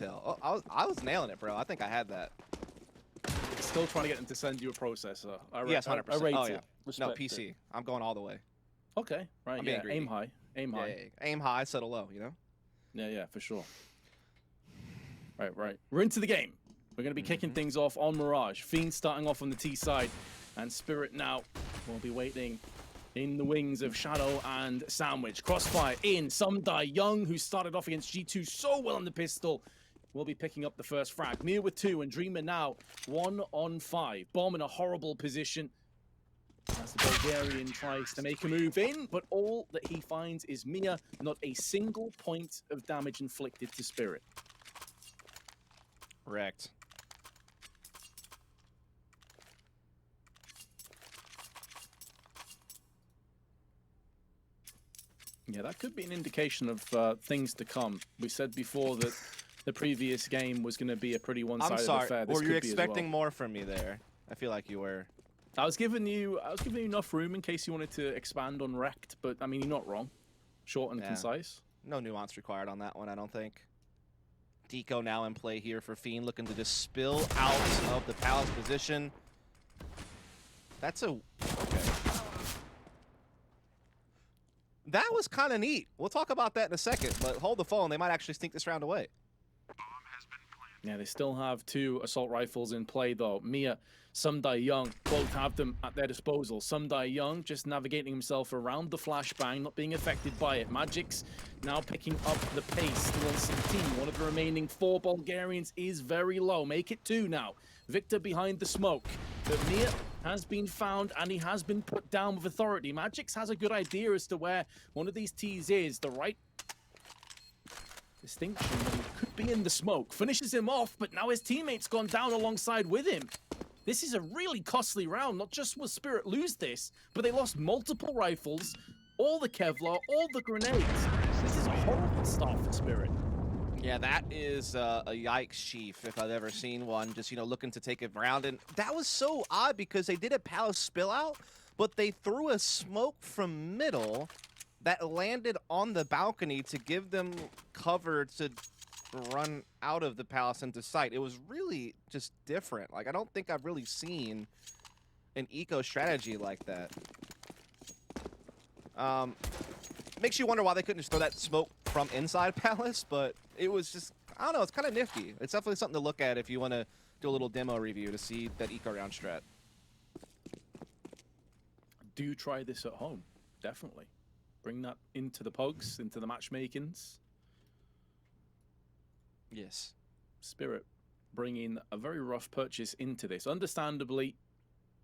Oh, I was nailing it, bro. I think I had that. Still trying to get them to send you a processor. Yes, 100%. I rate Oh, it. yeah. No, PC. I'm going all the way. Okay, right, yeah. Aim high. Aim high. Yeah. Aim high, settle low, you know? Yeah, for sure. Right. We're into the game. We're going to be kicking things off on Mirage. Fiend starting off on the T side. And Spirit now will be waiting in the wings of Shadow and Sandwich. Crossfire in. Sumdai Young, who started off against G2 so well on the pistol, will be picking up the first frag. Mia with 2 and Dreamer now 1 on 5. Bomb in a horrible position as the Bulgarian tries to make a move in, but all that he finds is Mia, not a single point of damage inflicted to Spirit. Correct. Yeah, that could be an indication of things to come. We said before that the previous game was going to be a pretty one-sided affair. Were you expecting more from me there? I feel like you were. I was giving you enough room in case you wanted to expand on Wrecked, but I mean, you're not wrong. Short and concise. No nuance required on that one, I don't think. Deco now in play here for Fiend, looking to just spill out of the Palace position. That's a... Okay. That was kind of neat. We'll talk about that in a second, but hold the phone. They might actually sneak this round away. Yeah, they still have 2 assault rifles in play, though. Mia, Sumdai Young, both have them at their disposal. Sumdai Young just navigating himself around the flashbang, not being affected by it. Magic's now picking up the pace, still on 17. One of the remaining 4 Bulgarians is very low. Make it 2 now. Victor behind the smoke. But Mia has been found, and he has been put down with authority. Magic's has a good idea as to where one of these T's is. The right distinction could be in the smoke. Finishes him off, but now his teammate's gone down alongside with him. This is a really costly round. Not just will Spirit lose this, but they lost multiple rifles, all the Kevlar, all the grenades. This is a horrible start for Spirit. Yeah, that is a yikes, Chief, if I've ever seen one. Just, you know, looking to take it round. And that was so odd because they did a Palace spill out, but they threw a smoke from middle that landed on the balcony to give them cover to run out of the Palace into sight. It was really just different. Like, I don't think I've really seen an eco strategy like that. Makes you wonder why they couldn't just throw that smoke from inside Palace, but it was just, I don't know, it's kind of nifty. It's definitely something to look at if you want to do a little demo review to see that eco round strat. Do try this at home, definitely. Bring that into the pogs, into the matchmakings. Yes. Spirit bringing a very rough purchase into this. Understandably,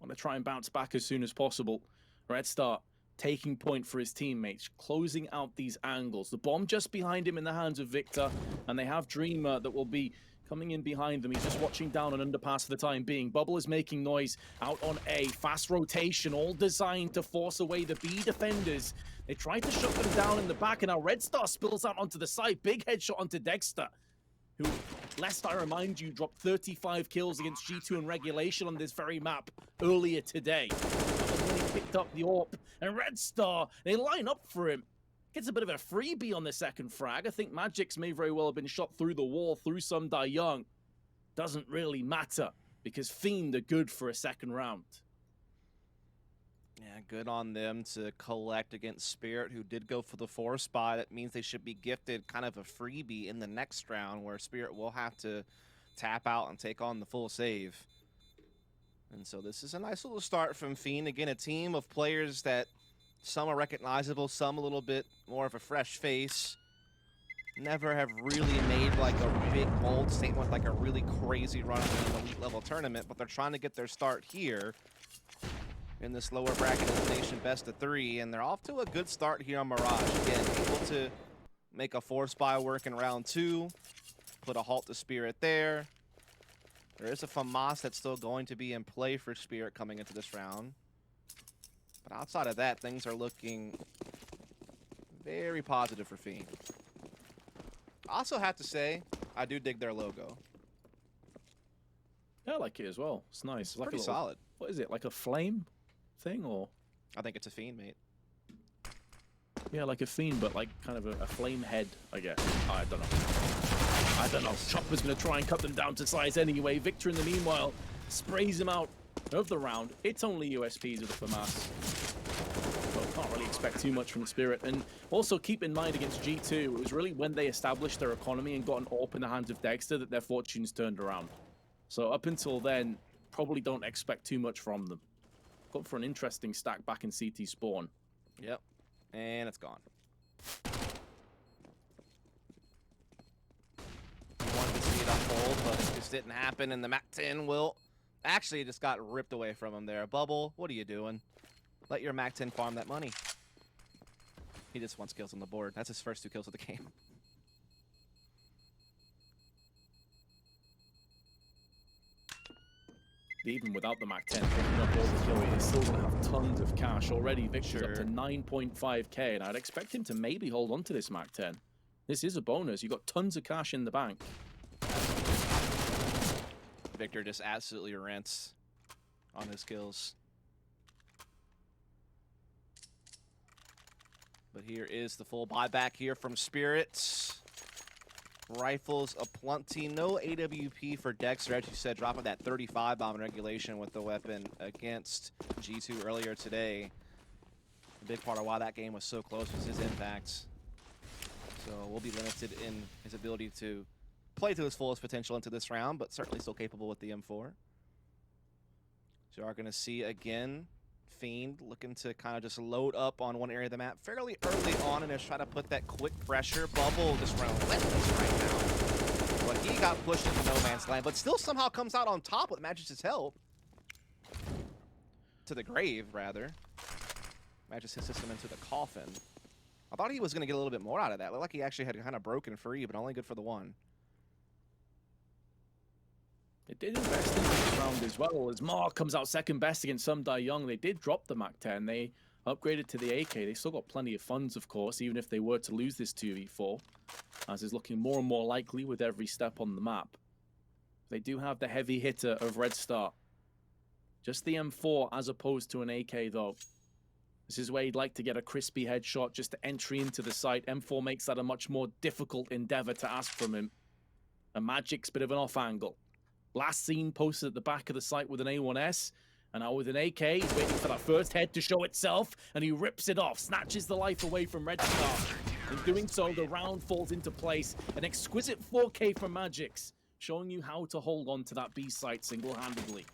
want to try and bounce back as soon as possible. Red Star taking point for his teammates, closing out these angles. The bomb just behind him in the hands of Victor, and they have Dreamer that will be coming in behind them. He's just watching down an underpass for the time being. Bubble is making noise out on A. Fast rotation, all designed to force away the B defenders. They tried to shut them down in the back, and now Red Star spills out onto the side. Big headshot onto Dexter, who, lest I remind you, dropped 35 kills against G2 in regulation on this very map earlier today. When he picked up the AWP, and Red Star, they line up for him. Gets a bit of a freebie on the second frag. I think Magic's may very well have been shot through the wall, through Sumdai Young. Doesn't really matter, because Fiend are good for a second round. Yeah, good on them to collect against Spirit, who did go for the 4 spot. That means they should be gifted kind of a freebie in the next round, where Spirit will have to tap out and take on the full save. And so this is a nice little start from Fiend. Again, a team of players that some are recognizable, some a little bit more of a fresh face. Never have really made like a big, bold statement with like a really crazy run in an elite level tournament, but they're trying to get their start here in this lower bracket elimination best of 3, and they're off to a good start here on Mirage. Again, able to make a 4 spy work in round 2, put a halt to Spirit there. There is a FAMAS that's still going to be in play for Spirit coming into this round. But outside of that, things are looking very positive for Fiend. I also have to say, I do dig their logo. Yeah, I like it as well. It's nice. It's like pretty solid. What is it, like a flame thing, or? I think it's a Fiend, mate. Yeah, like a Fiend, but like kind of a flame head, I guess. I don't know. I don't know. Chopper's going to try and cut them down to size anyway. Victor, in the meanwhile, sprays him out of the round. It's only USPs of the FAMAS. So can't really expect too much from Spirit. And also keep in mind against G2, it was really when they established their economy and got an AWP in the hands of Dexter that their fortunes turned around. So up until then, probably don't expect too much from them. Got for an interesting stack back in CT spawn. Yep. And it's gone. Wanted to see it unfold, but it just didn't happen, and the MAC-10 will... Actually, it just got ripped away from him there. Bubble, what are you doing? Let your MAC-10 farm that money. He just wants kills on the board. That's his first 2 kills of the game. Even without the MAC-10 picking up all the kills, he's still going to have tons of cash already. Victor's up to 9.5k, and I'd expect him to maybe hold on to this MAC-10. This is a bonus. You've got tons of cash in the bank. Victor just absolutely rents on his kills. But here is the full buyback here from Spirits. Rifles aplenty. No AWP for Dexter, as you said, dropping that 35 bomb in regulation with the weapon against G2 earlier today. A big part of why that game was so close was his impact. So we'll be limited in his ability to play to his fullest potential into this round, but certainly still capable with the M4. So we are going to see again Fiend looking to kind of just load up on one area of the map fairly early on and just try to put that quick pressure. Bubble just relentless right now. But he got pushed into no man's land, but still somehow comes out on top with Magic's help. To the grave, rather. Magic hits him into the coffin. I thought he was going to get a little bit more out of that. Looked like he actually had kind of broken free, but only good for the one. It did invest in this round as well, as Mark comes out second best against Some Die Young. They did drop the MAC-10. They upgraded to the AK. They still got plenty of funds, of course, even if they were to lose this 2v4, as is looking more and more likely with every step on the map. They do have the heavy hitter of Red Star. Just the M4 as opposed to an AK, though. This is where he'd like to get a crispy headshot, just to entry into the site. M4 makes that a much more difficult endeavor to ask from him. A Magic's bit of an off angle. Last seen posted at the back of the site with an A1S, and now with an AK, he's waiting for that first head to show itself, and he rips it off, snatches the life away from Red Star. In doing so, the round falls into place. An exquisite 4K from Magic's, showing you how to hold on to that B site single-handedly.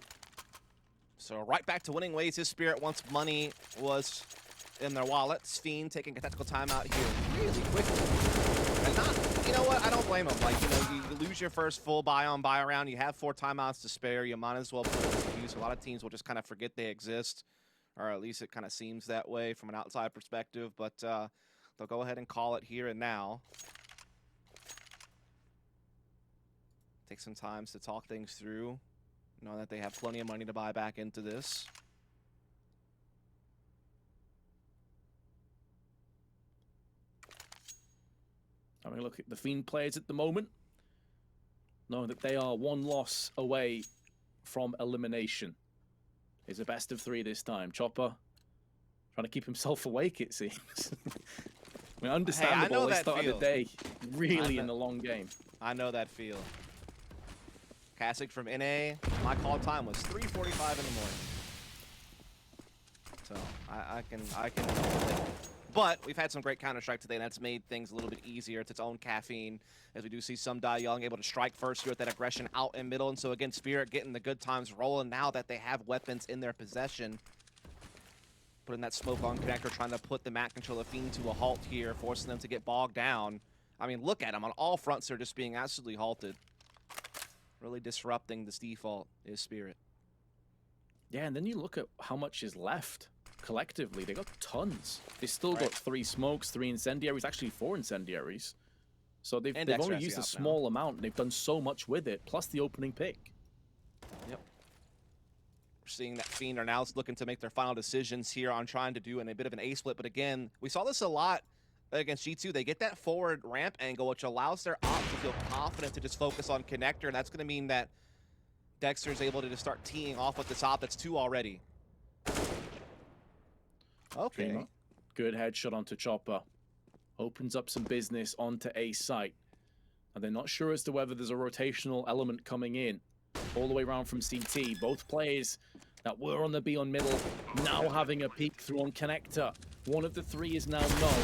So right back to winning ways. His Spirit, once money was in their wallets. Fiend taking a tactical timeout here really quickly. And not, you know what, I don't blame him. Like, you know, you lose your first full buy round. You have 4 timeouts to spare. You might as well put it to use. A lot of teams will just kind of forget they exist, or at least it kind of seems that way from an outside perspective. But they'll go ahead and call it here and now. Take some time to talk things through, knowing that they have plenty of money to buy back into this. Having a look at the Fiend players at the moment, knowing that they are 1 loss away from elimination. It's a best of 3 this time. Chopper trying to keep himself awake, it seems. I mean, understandable. They started the day really in the long game. I know that feel. Kasich from NA, my call time was 3:45 in the morning. So I can. But we've had some great Counter-Strike today, and that's made things a little bit easier. It's its own caffeine, as we do see Some Die Young able to strike first here with that aggression out in middle. And so again, Spirit getting the good times rolling now that they have weapons in their possession. Putting that smoke on connector, trying to put the Mac controller Fiend to a halt here, forcing them to get bogged down. I mean, look at them. On all fronts, they're just being absolutely halted. Really disrupting this default is Spirit. Yeah, and then you look at how much is left. Collectively, they got tons. They still got 3 smokes, 3 incendiaries, actually 4 incendiaries. So they've only used a small amount, and they've done so much with it, plus the opening pick. Yep. We're seeing that Fiend are now looking to make their final decisions here on trying to do a bit of an A-split. But again, we saw this a lot against G2. They get that forward ramp angle, which allows their op to feel confident to just focus on connector, and that's going to mean that Dexter's able to just start teeing off with this op. That's 2 already. Okay. Good headshot onto Chopper. Opens up some business onto A site. And they're not sure as to whether there's a rotational element coming in all the way around from CT. Both players that were on the B on middle now having a peek through on connector. One of the three is now known.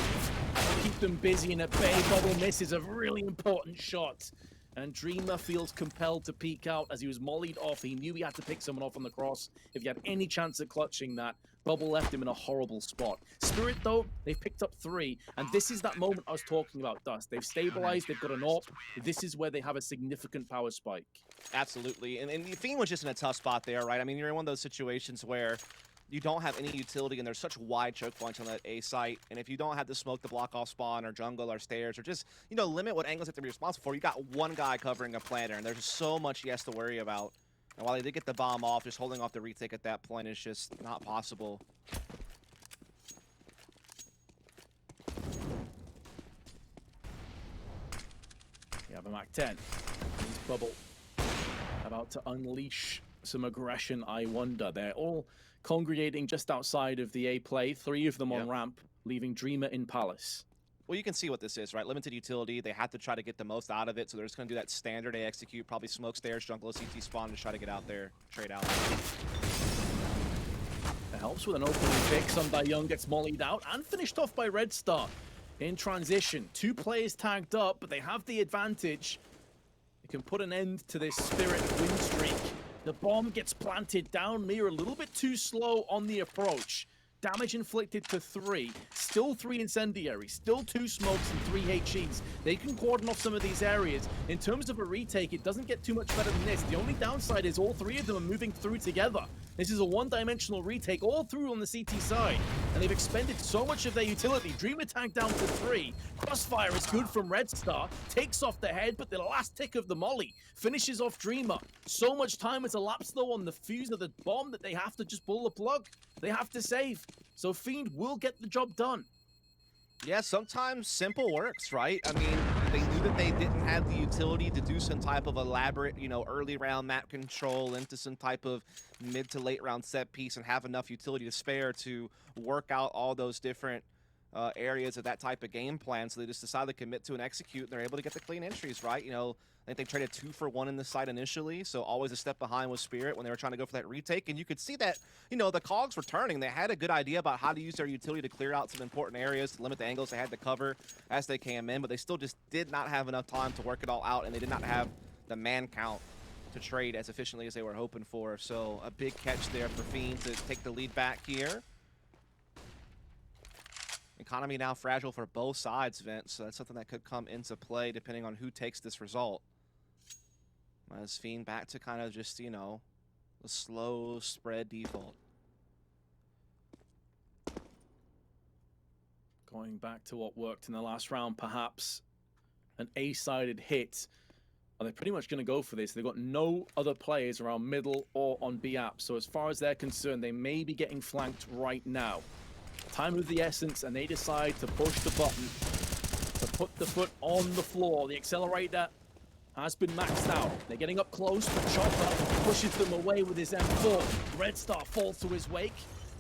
Keep them busy in a bay. Bubble misses a really important shot. And Dreamer feels compelled to peek out as he was mollied off. He knew he had to pick someone off on the cross. If he had any chance of clutching that, Bubble left him in a horrible spot. Spirit, though, they've picked up 3. And this is that moment I was talking about, Dust. They've stabilized, they've got an AWP. This is where they have a significant power spike. Absolutely. And Fiend was just in a tough spot there, right? I mean, you're in one of those situations where you don't have any utility, and there's such wide choke points on that A site. And if you don't have the smoke to block off spawn or jungle or stairs or just, you know, limit what angles you have to be responsible for, you got one guy covering a planter, and there's just so much he has to worry about. And while they did get the bomb off, just holding off the retake at that point is just not possible. You have a Mac-10. He's Bubble about to unleash some aggression, I wonder. They're all congregating just outside of the A play, 3 of them on ramp, leaving Dreamer in Palace. Well, you can see what this is, right? Limited utility. They have to try to get the most out of it, so they're just going to do that standard A execute, probably smoke stairs, jungle, CT spawn to try to get out there, trade out. It helps with an opening pick. Young gets mollied out and finished off by Red Star in transition. 2 players tagged up, but they have the advantage. They can put an end to this Spirit win streak. The bomb gets planted down. Mir a little bit too slow on the approach. Damage inflicted to 3. Still 3 incendiaries. Still 2 smokes and 3 HEs. They can cordon off some of these areas. In terms of a retake, it doesn't get too much better than this. The only downside is all 3 of them are moving through together. This is a one-dimensional retake all through on the CT side. And they've expended so much of their utility. Dreamer tagged down to 3. Crossfire is good from Red Star. Takes off the head, but the last tick of the molly finishes off Dreamer. So much time has elapsed, though, on the fuse of the bomb that they have to just pull the plug. They have to save. So Fiend will get the job done. Yeah, sometimes simple works, right? I mean, they knew that they didn't have the utility to do some type of elaborate, you know, early round map control into some type of mid to late round set piece and have enough utility to spare to work out all those different areas of that type of game plan. So they just decided to commit to and execute, and they're able to get the clean entries, right? You know, I think they traded 2 for 1 in the site initially, so always a step behind with Spirit when they were trying to go for that retake. And you could see that, you know, the cogs were turning. They had a good idea about how to use their utility to clear out some important areas, to limit the angles they had to cover as they came in, but they still just did not have enough time to work it all out, and they did not have the man count to trade as efficiently as they were hoping for. So a big catch there for Fiend to take the lead back here. Economy now fragile for both sides, Vince, so that's something that could come into play depending on who takes this result. As Fiend back to kind of just, you know, the slow spread default. Going back to what worked in the last round, perhaps an A-sided hit. They're pretty much going to go for this. They've got no other players around middle or on B app. So as far as they're concerned, they may be getting flanked right now. Time of the essence, and they decide to push the button, to put the foot on the floor. The accelerator has been maxed out. They're getting up close, but Chopper pushes them away with his M4. Red Star falls to his wake,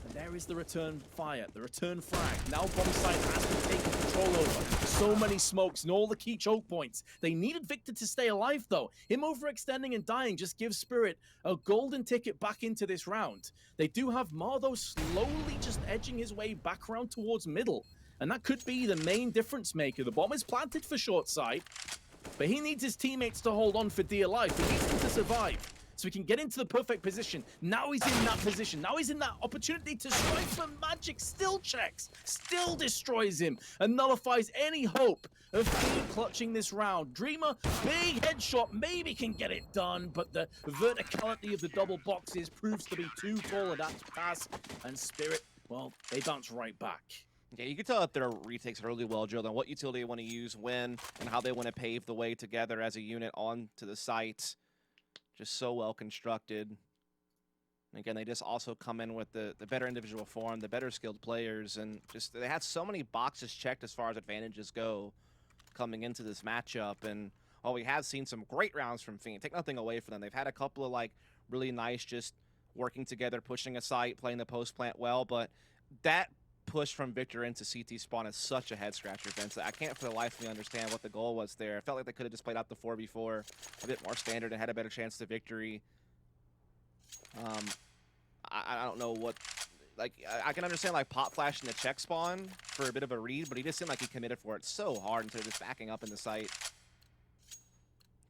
and there is the return fire, the return frag. Now bomb site has been taken control over. So many smokes and all the key choke points. They needed Victor to stay alive, though. Him overextending and dying just gives Spirit a golden ticket back into this round. They do have Mardo slowly just edging his way back around towards middle, and that could be the main difference maker. The bomb is planted for short side, but he needs his teammates to hold on for dear life. He needs them to survive so he can get into the perfect position. Now he's in that position. Now he's in that opportunity to strike, but Magic still checks, still destroys him, and nullifies any hope of Fiend clutching this round. Dreamer, big headshot, maybe can get it done, but the verticality of the double boxes proves to be too tall a pass, and Spirit, well, they bounce right back. Yeah, you can tell that their retakes are really well drilled on what utility they want to use, when, and how they want to pave the way together as a unit onto the site. Just so well constructed. And again, they just also come in with the better individual form, the better skilled players, and just they had so many boxes checked as far as advantages go coming into this matchup. And while we have seen some great rounds from Fiend, take nothing away from them. They've had a couple of like really nice just working together, pushing a site, playing the post plant well, but that push from Victor into CT spawn is such a head scratcher, Vince. I can't for the life of me understand what the goal was there. I felt like they could have just played out the 4v4 a bit more standard and had a better chance to victory. I don't know what, like, I can understand like pop flashing the check spawn for a bit of a read, but he just seemed like he committed for it so hard instead of just backing up in the site.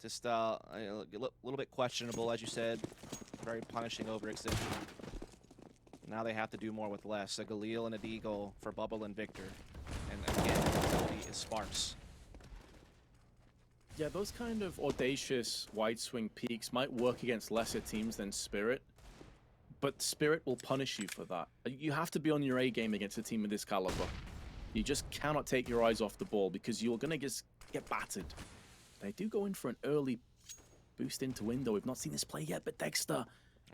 Just a little bit questionable, as you said. Very punishing overextension. Now they have to do more with less. A Galil and a Deagle for Bubble and Victor. And again, the ability is sparse. Yeah, those kind of audacious wide swing peaks might work against lesser teams than Spirit, but Spirit will punish you for that. You have to be on your A game against a team of this caliber. You just cannot take your eyes off the ball because you're going to just get battered. They do go in for an early boost into window. We've not seen this play yet, but Dexter,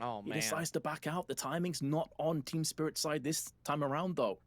Oh, he man. decides to back out. The timing's not on Team Spirit's side this time around, though.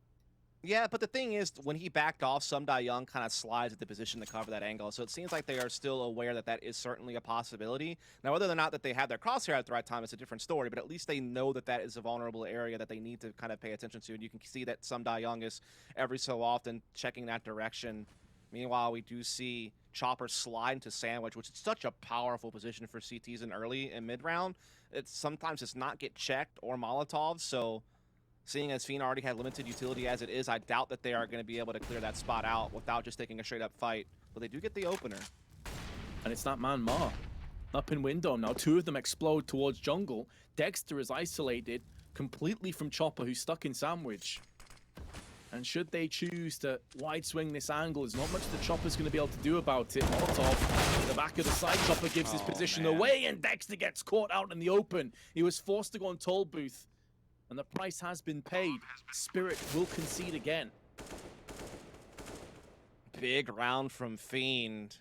Yeah, but the thing is, when he backed off, Sumda Young kind of slides at the position to cover that angle. So it seems like they are still aware that that is certainly a possibility. Now, whether or not that they have their crosshair at the right time is a different story, but at least they know that that is a vulnerable area that they need to kind of pay attention to. And you can see that Sumda Young is every so often checking that direction. Meanwhile, we do see Chopper slide into Sandwich, which is such a powerful position for CTs in early and mid-round. Sometimes it's not get checked or Molotov, so seeing as Fiend already had limited utility as it is, I doubt that they are going to be able to clear that spot out without just taking a straight-up fight. But they do get the opener. And it's that man Ma up in window now. Two of them explode towards jungle. Dexter is isolated completely from Chopper, who's stuck in Sandwich. And should they choose to wide swing this angle, there's not much the Chopper's going to be able to do about it. Molotov in the back of the side. Chopper gives his position away, and Dexter gets caught out in the open. He was forced to go on toll booth, and the price has been paid. Spirit will concede again. Big round from Fiend.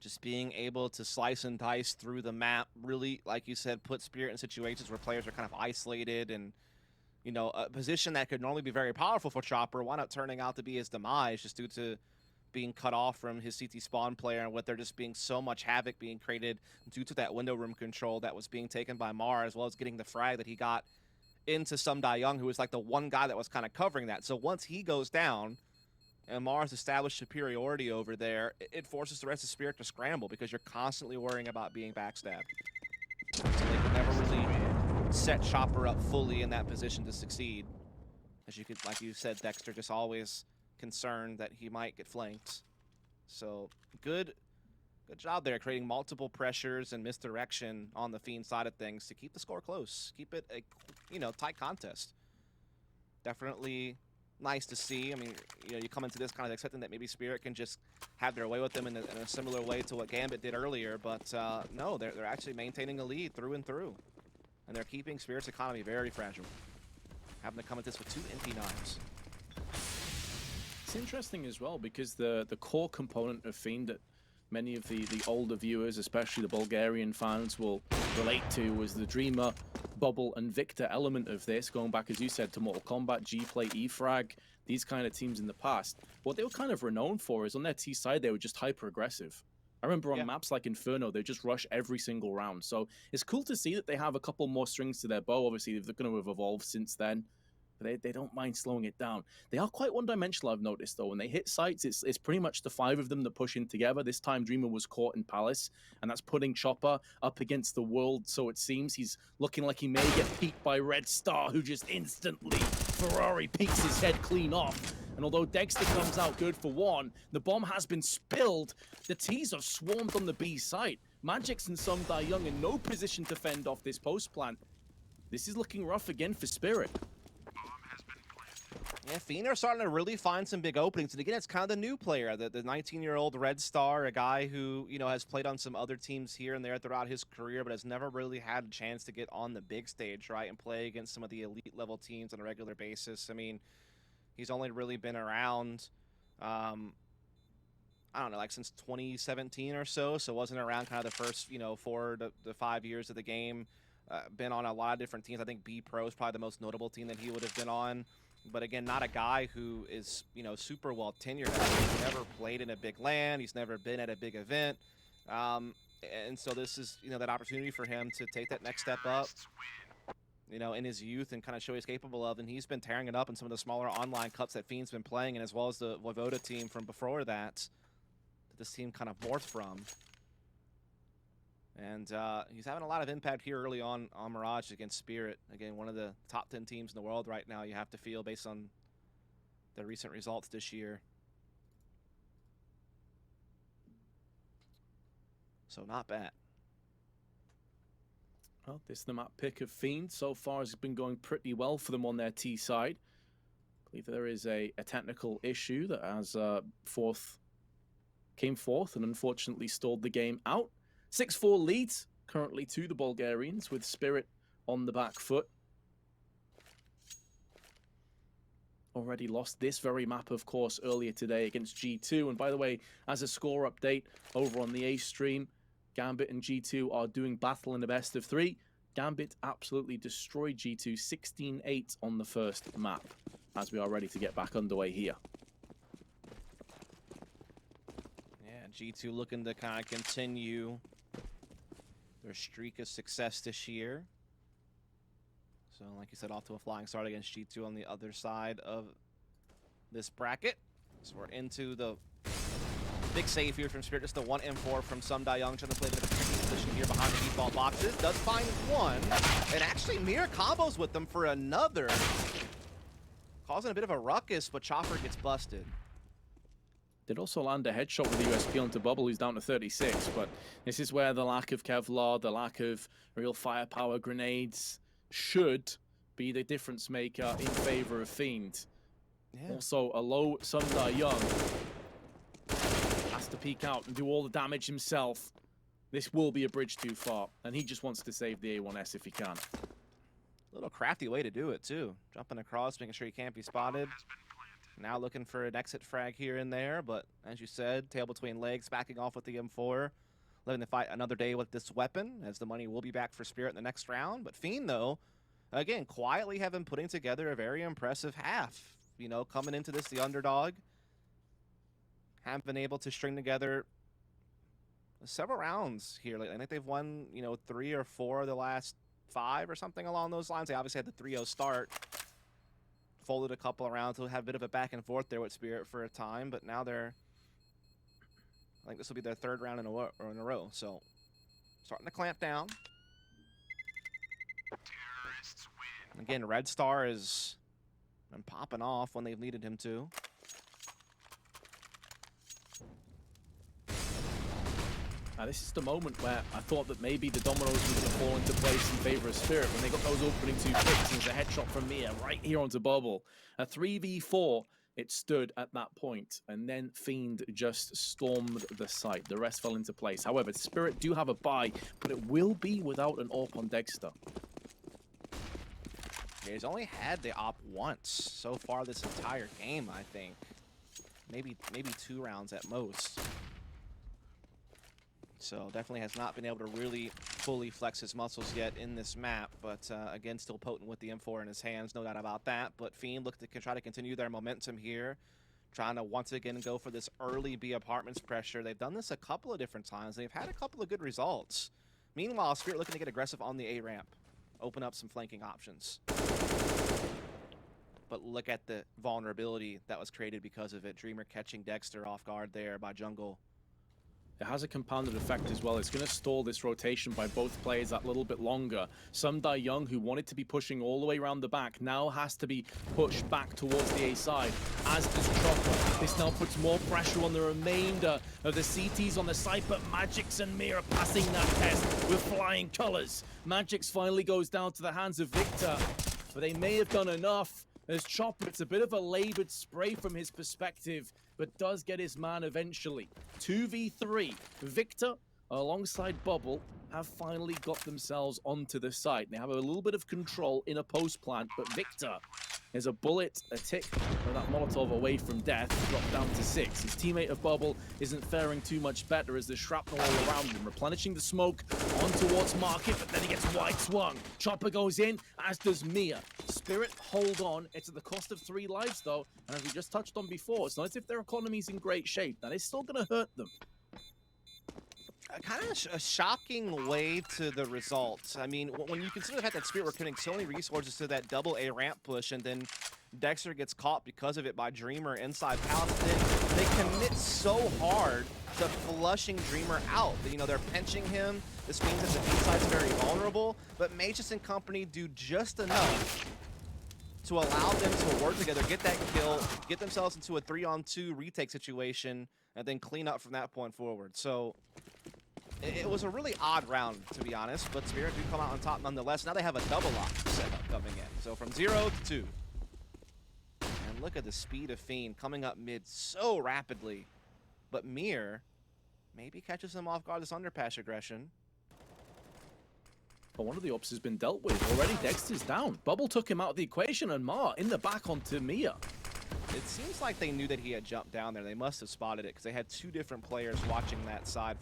Just being able to slice and dice through the map, really, like you said, put Spirit in situations where players are kind of isolated and, you know, a position that could normally be very powerful for Chopper wound up turning out to be his demise just due to being cut off from his CT spawn player and with there just being so much havoc being created due to that window room control that was being taken by Mar, as well as getting the frag that he got into Sumda Young, who was like the one guy that was kind of covering that. So once he goes down and Mar's established superiority over there, it forces the rest of Spirit to scramble because you're constantly worrying about being backstabbed. So they can never really set Chopper up fully in that position to succeed. As you could, like you said, Dexter just always concerned that he might get flanked. So good job there, creating multiple pressures and misdirection on the Fiend side of things to keep the score close, keep it a, you know, tight contest. Definitely nice to see. I mean, you know, you come into this kind of expecting that maybe Spirit can just have their way with them in a similar way to what Gambit did earlier, but no, they're actually maintaining a lead through and through. And they're keeping Spirit's economy very fragile. Having to come at this with 2 empty knives. It's interesting as well because the core component of Fiend that many of the older viewers, especially the Bulgarian fans, will relate to was the Dreamer, Bubble, and Victor element of this, going back, as you said, to Mortal Kombat, G-Play, E-Frag, these kind of teams in the past. What they were kind of renowned for is on their T side, they were just hyper-aggressive. I remember on maps like Inferno, they just rush every single round. So it's cool to see that they have a couple more strings to their bow. Obviously, they're going to have evolved since then. But they don't mind slowing it down. They are quite one-dimensional, I've noticed, though. When they hit sites, it's pretty much the 5 of them that push in together. This time, Dreamer was caught in Palace, and that's putting Chopper up against the world, so it seems. He's looking like he may get peeked by Red Star, who just instantly Ferrari peeks his head clean off. And although Dexter comes out good for one, the bomb has been spilled. The T's have swarmed on the B site. Magix and Sumda Young in no position to fend off this post plan. This is looking rough again for Spirit. Yeah, Fiend are starting to really find some big openings. And again, it's kind of the new player, the 19-year-old Red Star, a guy who, you know, has played on some other teams here and there throughout his career, but has never really had a chance to get on the big stage, right, and play against some of the elite level teams on a regular basis. I mean, he's only really been around, I don't know, like since 2017 or so wasn't around kind of the first, you know, 4 to 5 years of the game. Been on a lot of different teams. I think B Pro is probably the most notable team that he would have been on. But again, not a guy who is, you know, super well tenured. He's never played in a big LAN. He's never been at a big event. And so this is, you know, that opportunity for him to take that next step up. you know, in his youth and kind of show he's capable of, and he's been tearing it up in some of the smaller online cups that Fiend's been playing in, as well as the Voivoda team from before that this team kind of morphed from. And he's having a lot of impact here early on Mirage against Spirit. Again, one of the top 10 teams in the world right now, you have to feel, based on the recent results this year. So not bad. Well, this is the map pick of Fiend. So far has been going pretty well for them on their T side. I believe there is a technical issue that has came forth and unfortunately stalled the game out. 6-4 lead currently to the Bulgarians, with Spirit on the back foot. Already lost this very map, of course, earlier today against G2. And by the way, as a score update over on the A stream, Gambit and G2 are doing battle in the best of 3. Gambit absolutely destroyed G2 16-8 on the first map, as we are ready to get back underway here. Yeah, G2 looking to kind of continue their streak of success this year. So, like you said, off to a flying start against G2 on the other side of this bracket. So we're into the big save here from Spirit. Just the 1 M4 from Young, trying to play a bit of a tricky position here behind the default boxes. Does find one, and actually Mirror combos with them for another. Causing a bit of a ruckus, but Chopper gets busted. Did also land a headshot with the USP onto Bubble, who's down to 36, but this is where the lack of Kevlar, the lack of real firepower grenades should be the difference maker in favor of Fiend. Yeah. Also, a low Young has to peek out and do all the damage himself. This will be a bridge too far, and he just wants to save the A1S if he can. A little crafty way to do it, too. Jumping across, making sure he can't be spotted. Now looking for an exit frag here and there, but as you said, tail between legs, backing off with the M4. Living the fight another day with this weapon, as the money will be back for Spirit in the next round. But Fiend, though, again, quietly have been putting together a very impressive half. You know, coming into this, the underdog, have been able to string together several rounds here lately. I think they've won, you know, 3 or 4 of the last 5 or something along those lines. They obviously had the 3-0 start. Folded a couple of rounds, so have a bit of a back and forth there with Spirit for a time, but now they're, I think this will be their 3rd round in a row. So starting to clamp down. Terrorists win. Again, Red Star has been popping off when they've needed him to. Now, this is the moment where I thought that maybe the dominoes were going to fall into place in favor of Spirit when they got those opening 2 picks. There's a headshot from Mia right here onto Bubble. A 3v4 it stood at that point, and then Fiend just stormed the site. The rest fell into place. However, Spirit do have a buy, but it will be without an AWP on Dexter. Yeah, he's only had the AWP once so far this entire game, I think. Maybe 2 rounds at most. So definitely has not been able to really fully flex his muscles yet in this map, but again, still potent with the M4 in his hands, no doubt about that. But Fiend look to try to continue their momentum here, trying to once again go for this early B apartments pressure. They've done this a couple of different times. They've had a couple of good results. Meanwhile, Spirit looking to get aggressive on the A ramp, open up some flanking options. But look at the vulnerability that was created because of it. Dreamer catching Dexter off guard there by Jungle. It has a compounded effect as well. It's going to stall this rotation by both players that little bit longer. Young, who wanted to be pushing all the way around the back, now has to be pushed back towards the A side, as does Chopper. This now puts more pressure on the remainder of the CTs on the site, but Magix and Mira passing that test with flying colors. Magix finally goes down to the hands of Victor, but they may have done enough. As Chopper, it's a bit of a labored spray from his perspective, but does get his man eventually. 2v3. Victor, alongside Bubble, have finally got themselves onto the site. They have a little bit of control in a post plant, but Victor is a bullet, a tick, with that Molotov away from death, dropped down to 6. His teammate of Bubble isn't faring too much better as there's shrapnel all around him, replenishing the smoke on towards Market, but then he gets wide swung. Chopper goes in, as does Mia. Spirit hold on. It's at the cost of 3 lives, though, and as we just touched on before, it's not as if their economy's in great shape. That is still going to hurt them. kind of a shocking way to the results. I mean, when you consider the fact that Spirit were committing so many resources to that double A ramp push, and then Dexter gets caught because of it by Dreamer inside Palace, then they commit so hard to flushing Dreamer out. You know, they're pinching him. This means that the B side's very vulnerable, but Magus and company do just enough to allow them to work together, get that kill, get themselves into a 3-on-2 retake situation, and then clean up from that point forward. So it was a really odd round, to be honest, but Spirit do come out on top nonetheless. Now they have a double lock setup coming in. So from 0 to 2. And look at the speed of Fiend coming up mid so rapidly. But Mir maybe catches him off guard, this underpass aggression. But one of the ops has been dealt with. Already Dexter's down. Bubble took him out of the equation, and Mar in the back onto Mia. It seems like they knew that he had jumped down there. They must have spotted it because they had two different players watching that side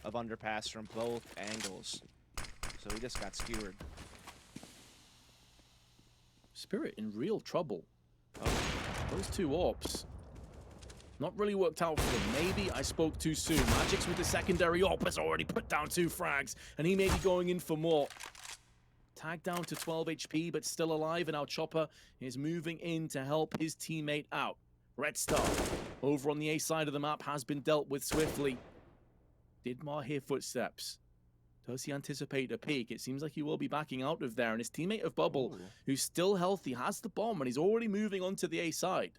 of underpass from both angles. So he just got skewered. Spirit in real trouble. Those two ops not really worked out for them. Maybe I spoke too soon. Magic's with the secondary op has already put down 2 frags, and he may be going in for more. Tag down to 12 HP, but still alive, and our Chopper is moving in to help his teammate out. Red Star, over on the A side of the map, has been dealt with swiftly. Did Mar hear footsteps? Does he anticipate a peek? It seems like he will be backing out of there, and his teammate of Bubble, who's still healthy, has the bomb, and he's already moving on to the A side.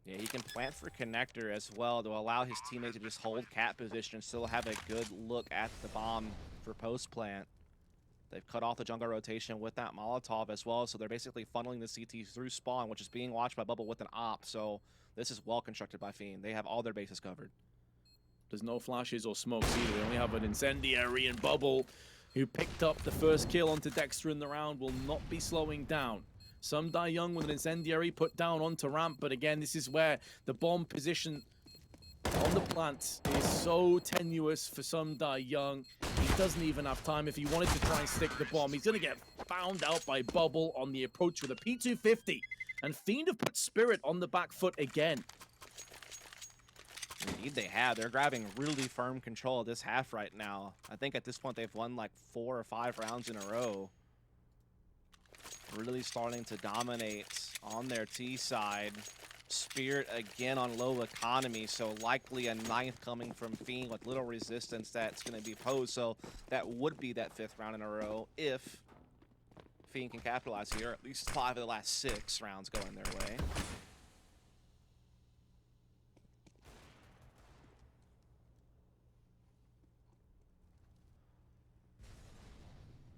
Yeah, he can plant for connector as well to allow his teammate to just hold cat position and still have a good look at the bomb for post plant. They've cut off the jungle rotation with that Molotov as well, so they're basically funneling the CT through spawn, which is being watched by Bubble with an op, so this is well constructed by Fiend. They have all their bases covered. There's no flashes or smokes either. They only have an incendiary, and Bubble, who picked up the first kill onto Dexter in the round, will not be slowing down. Some die young with an incendiary put down onto ramp, but again, this is where the bomb position on the plant is so tenuous for Some Die Young. He doesn't even have time. If he wanted to try and stick the bomb, he's going to get found out by Bubble on the approach with a P250. And Fiend have put Spirit on the back foot again. Indeed they have. They're grabbing really firm control of this half right now. I think at this point they've won like 4 or 5 rounds in a row. Really starting to dominate on their T side. Spirit again on low economy, so likely a 9th coming from Fiend with little resistance that's going to be posed. So that would be that 5th round in a row if Fiend can capitalize here. At least 5 of the last 6 rounds going their way.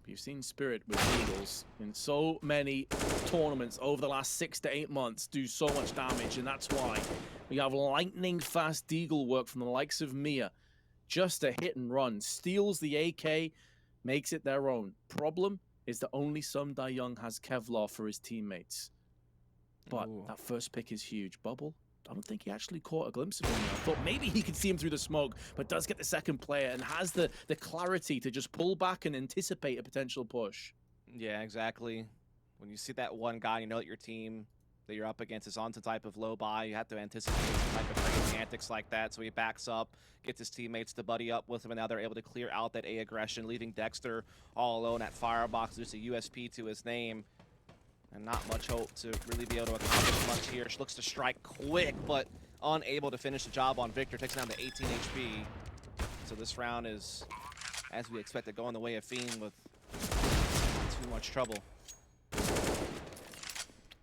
You've seen Spirit with Eagles in so many tournaments over the last 6 to 8 months do so much damage, and that's why we have lightning fast Deagle work from the likes of Mia. Just a hit and run, steals the AK, makes it their own. Problem is that only Some Die Young has Kevlar for his teammates. But that first pick is huge. Bubble, I don't think he actually caught a glimpse of him. I thought maybe he could see him through the smoke, but does get the second player and has the clarity to just pull back and anticipate a potential push. Yeah, exactly. When you see that one guy, you know that your team that you're up against is on some type of low buy. You have to anticipate some type of crazy antics like that. So he backs up, gets his teammates to buddy up with him, and now they're able to clear out that A aggression, leaving Dexter all alone at Firebox. Just a USP to his name. And not much hope to really be able to accomplish much here. She looks to strike quick, but unable to finish the job on Victor. Takes down to 18 HP. So this round is, as we expected, going the way of Fiend with too much trouble.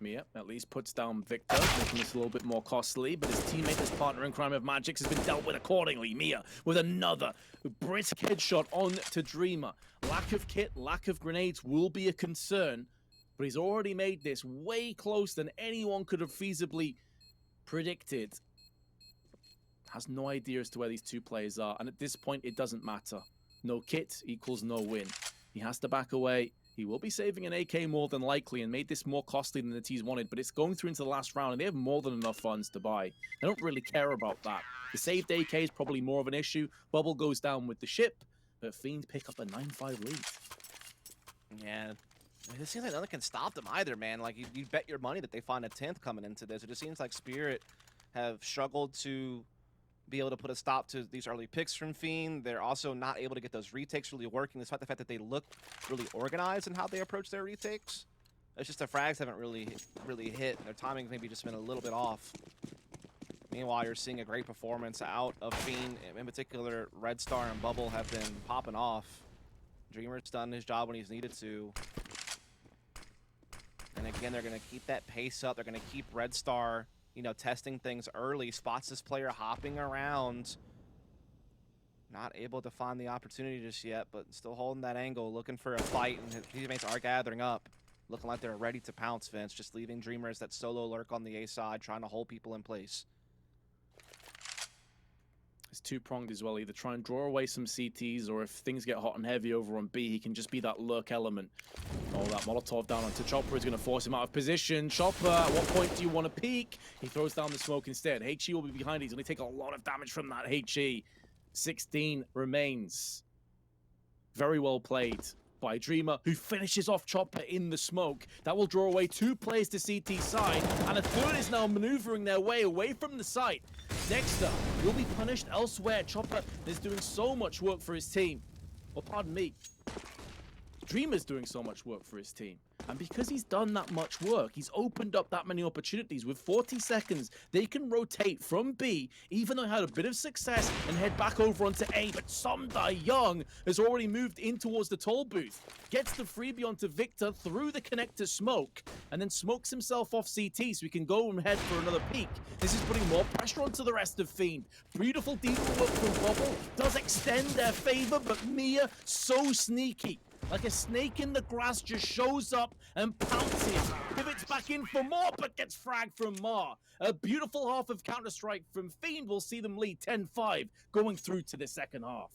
Mia at least puts down Victor, making this a little bit more costly, but his teammate, his partner in crime of Magix, has been dealt with accordingly. Mia with another brisk headshot on to Dreamer. Lack of kit, lack of grenades will be a concern, but he's already made this way closer than anyone could have feasibly predicted. Has no idea as to where these two players are, and at this point, it doesn't matter. No kit equals no win. He has to back away. He will be saving an AK more than likely and made this more costly than the T's wanted, but it's going through into the last round, and they have more than enough funds to buy. They don't really care about that. The saved AK is probably more of an issue. Bubble goes down with the ship, but Fiend pick up a 9-5 lead. Yeah. It seems like nothing can stop them either, man. Like, you bet your money that they find a 10th coming into this. It just seems like Spirit have struggled to be able to put a stop to these early picks from Fiend. They're also not able to get those retakes really working, despite the fact that they look really organized in how they approach their retakes. It's just the frags haven't really hit. Their timing's maybe just been a little bit off. Meanwhile, you're seeing a great performance out of Fiend. In particular, Red Star and Bubble have been popping off. Dreamer's done his job when he's needed to. And again, they're going to keep that pace up. They're going to keep Red Star, you know, testing things early. Spots this player hopping around. Not able to find the opportunity just yet, but still holding that angle, looking for a fight, and his teammates are gathering up. Looking like they're ready to pounce, Vince. Just leaving Dreamers that solo lurk on the A side, trying to hold people in place. It's two-pronged as well. Either try and draw away some CTs, or if things get hot and heavy over on B, he can just be that lurk element. Oh, that Molotov down onto Chopper is going to force him out of position. Chopper, at what point do you want to peek? He throws down the smoke instead. HE will be behind. He's going to take a lot of damage from that HE. 16 remains. Very well played by Dreamer, who finishes off Chopper in the smoke. That will draw away 2 players to CT side, and a third is now maneuvering their way away from the site. Dexter will be punished elsewhere. Chopper is doing so much work for his team. Well, pardon me. Dreamer's doing so much work for his team. And because he's done that much work, he's opened up that many opportunities. With 40 seconds, they can rotate from B, even though he had a bit of success, and head back over onto A. But Somdai Young has already moved in towards the toll booth. Gets the freebie onto Victor through the connector smoke, and then smokes himself off CT so he can go and head for another peek. This is putting more pressure onto the rest of Fiend. Beautiful deeper work from Bubble. Does extend their favor, but Mia, so sneaky. Like a snake in the grass, just shows up and pounces. Pivots back in for more, but gets fragged from Mar. A beautiful half of Counter-Strike from Fiend will see them lead 10-5 going through to the second half.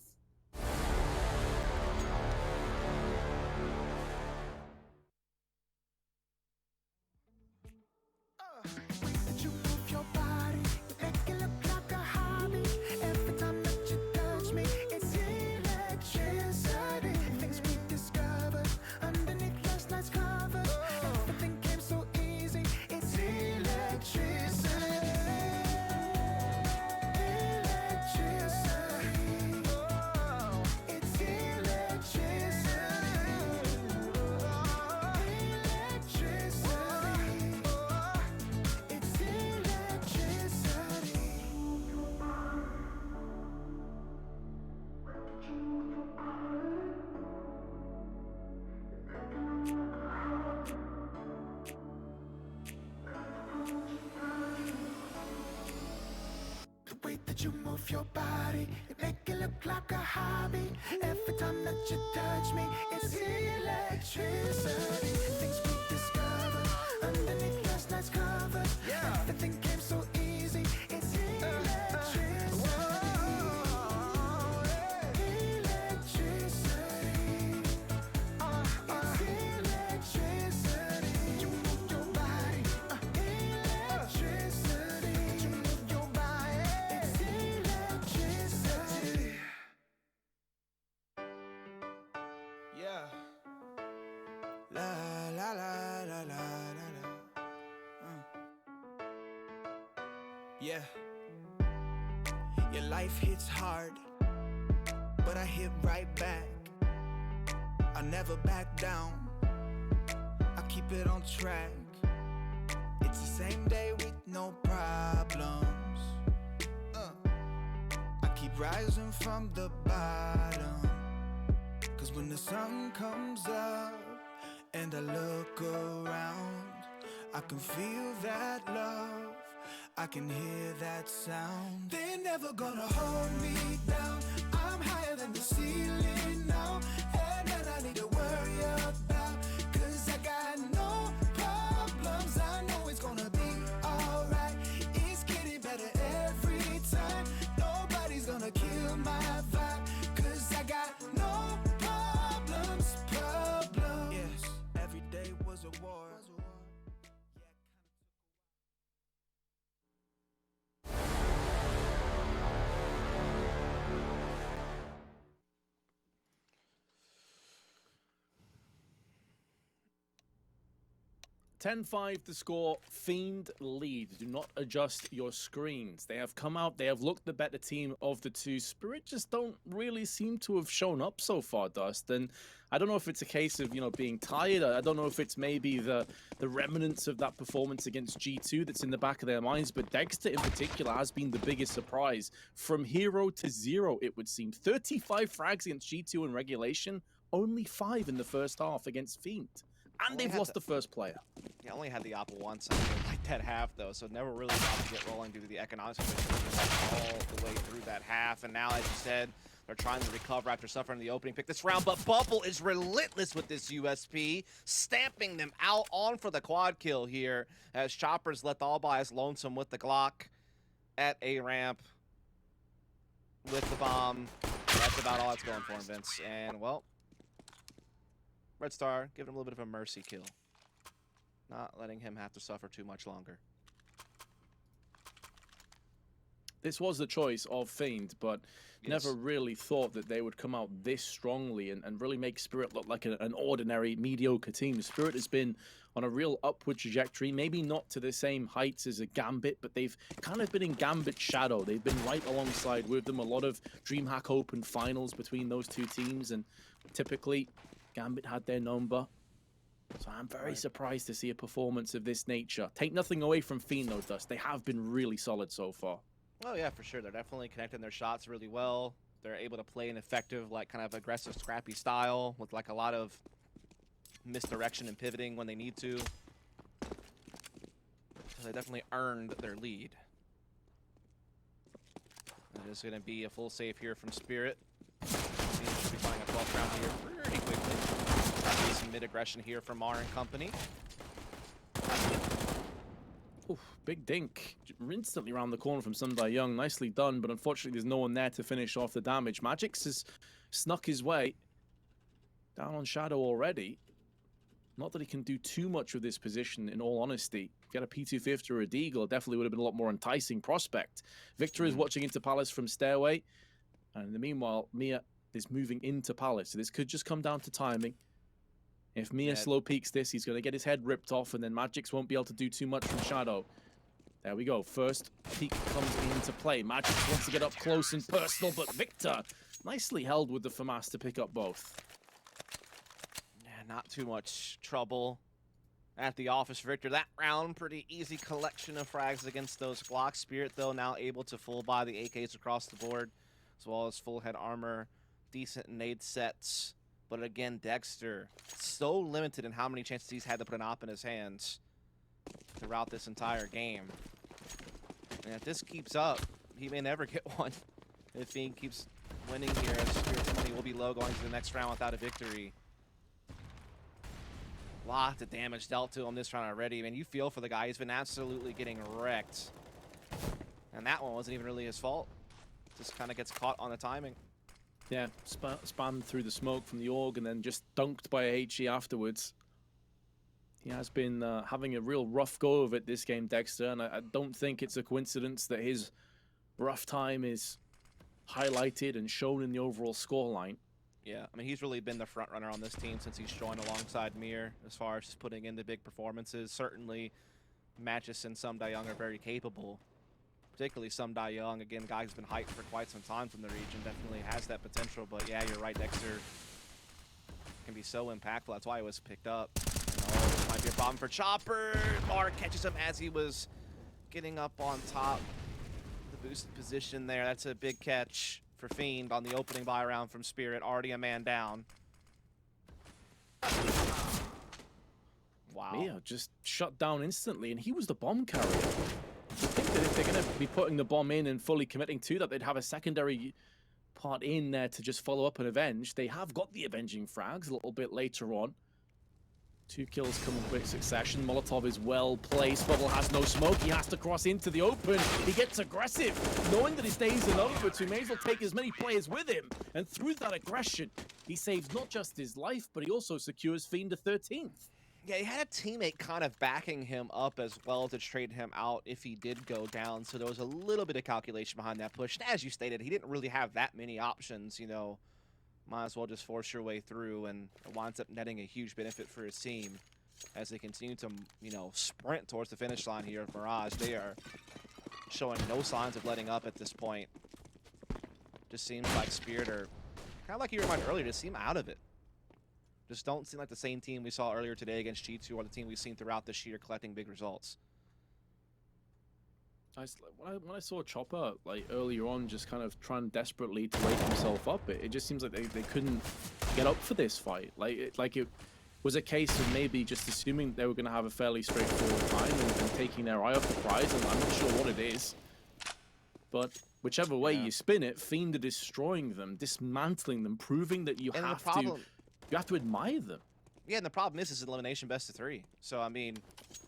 You move your body, it make it look like a hobby. Every time that you touch me, it's electricity. Things we discovered underneath last night's covers. Everything came so easy. It's electricity. Electricity. It's electricity. You move your body. Electricity. You move your body. Yeah. La la la la la la la. Yeah. Your life hits hard, but I hit right back. I never back down. I keep it on track. It's the same day with no problems. I keep rising from the bottom. Cause when the sun comes up and I look around, I can feel that love, I can hear that sound. They're never gonna hold me down. I'm higher than the ceiling now. And then I need to worry about, cause I got no problems. I know it's gonna be alright. It's getting better every time. Nobody's gonna kill my vibe, cause I got no problems. Yes, every day was a war. 10-5 the score. Fiend lead. Do not adjust your screens. They have come out. They have looked the better team of the two. Spirit just don't really seem to have shown up so far, Dust. And I don't know if it's a case of, being tired. I don't know if it's maybe the remnants of that performance against G2 that's in the back of their minds. But Dexter in particular has been the biggest surprise. From hero to zero, it would seem. 35 frags against G2 in regulation. Only 5 in the first half against Fiend. And they've lost the first player. Yeah, only had the Oppa once like that half, though, so never really got to get rolling due to the economics all the way through that half. And now, as you said, they're trying to recover after suffering the opening pick this round. But Bubble is relentless with this USP, stamping them out on for the quad kill here as Chopper's left all by his lonesome with the Glock at A ramp with the bomb. That's about all that's going for him, Vince. And, well, Red Star giving him a little bit of a mercy kill. Not letting him have to suffer too much longer. This was the choice of Fiend, but Yes. never really thought that they would come out this strongly and really make Spirit look like an ordinary, mediocre team. Spirit has been on a real upward trajectory, maybe not to the same heights as a Gambit, but they've kind of been in Gambit's shadow. They've been right alongside with them. A lot of DreamHack Open finals between those two teams, and typically Gambit had their number. So I'm very surprised to see a performance of this nature. Take nothing away from Fiend, though, Dust. They have been really solid so far. Oh, yeah, for sure. They're definitely connecting their shots really well. They're able to play an effective, like, kind of aggressive, scrappy style with, like, a lot of misdirection and pivoting when they need to. So they definitely earned their lead. It is going to be a full save here from Spirit. Fiend should be finding a 12th round here pretty quickly. Trying to see some mid-aggression here from R and company. Oof, big dink. Instantly around the corner from Sundai Young. Nicely done, but unfortunately there's no one there to finish off the damage. Magix has snuck his way down on Shadow already. Not that he can do too much with this position, in all honesty. If you had a P250 or a Deagle, it definitely would have been a lot more enticing prospect. Victor is watching into Palace from Stairway. And in the meanwhile, Mia is moving into Palace. So this could just come down to timing. If Mia slow peeks this, he's going to get his head ripped off, and then Magix won't be able to do too much from Shadow. There we go. First peek comes into play. Magix wants to get up close and personal, but Victor nicely held with the FAMAS to pick up both. Yeah, not too much trouble at the office for Victor. That round, pretty easy collection of frags against those Glocks. Spirit, though, now able to full buy the AKs across the board, as well as full head armor, decent nade sets. But again, Dexter, so limited in how many chances he's had to put an op in his hands throughout this entire game. And if this keeps up, he may never get one. If he keeps winning here, as Spirit's money will be low going to the next round without a victory. Lots of damage dealt to him this round already. Man, you feel for the guy. He's been absolutely getting wrecked. And that one wasn't even really his fault. Just kind of gets caught on the timing. Yeah, spammed through the smoke from the org and then just dunked by a HE afterwards. He has been having a real rough go of it this game, Dexter, and I don't think it's a coincidence that his rough time is highlighted and shown in the overall scoreline. Yeah, I mean, he's really been the front runner on this team since he's joined alongside Mir as far as just putting in the big performances. Certainly, Matches and Sundai Young are very capable. Particularly Sundai Young, again, guy who's been hyped for quite some time from the region, definitely has that potential. But yeah, you're right, Dexter can be so impactful. That's why he was picked up. Oh, this might be a problem for Chopper. Mar catches him as he was getting up on top. The boosted position there. That's a big catch for Fiend on the opening buy round from Spirit. Already a man down. Wow. Mia just shut down instantly, and he was the bomb carrier. I think that if they're going to be putting the bomb in and fully committing to that, they'd have a secondary part in there to just follow up and avenge. They have got the avenging frags a little bit later on. 2 kills come in quick succession. Molotov is well placed. Bubble has no smoke. He has to cross into the open. He gets aggressive, knowing that he stays in open, so he may as well take as many players with him. And through that aggression, he saves not just his life, but he also secures Fiend to 13th. Yeah, he had a teammate kind of backing him up as well to trade him out if he did go down. So there was a little bit of calculation behind that push. And as you stated, he didn't really have that many options, you know. Might as well just force your way through, and it winds up netting a huge benefit for his team. as they continue to, you know, sprint towards the finish line here of Mirage. They are showing no signs of letting up at this point. Just seems like Spirit are, kind of like you reminded earlier, just seem out of it. Just don't seem like the same team we saw earlier today against G2 or the team we've seen throughout this year collecting big results. When I saw Chopper like earlier on, just kind of trying desperately to wake himself up, it just seems like they couldn't get up for this fight. Like it was a case of maybe just assuming they were going to have a fairly straightforward time and taking their eye off the prize, and I'm not sure what it is. But whichever way you spin it, Fiend are destroying them, dismantling them, proving that you have to admire them. Yeah, and the problem is elimination best of 3. So, I mean,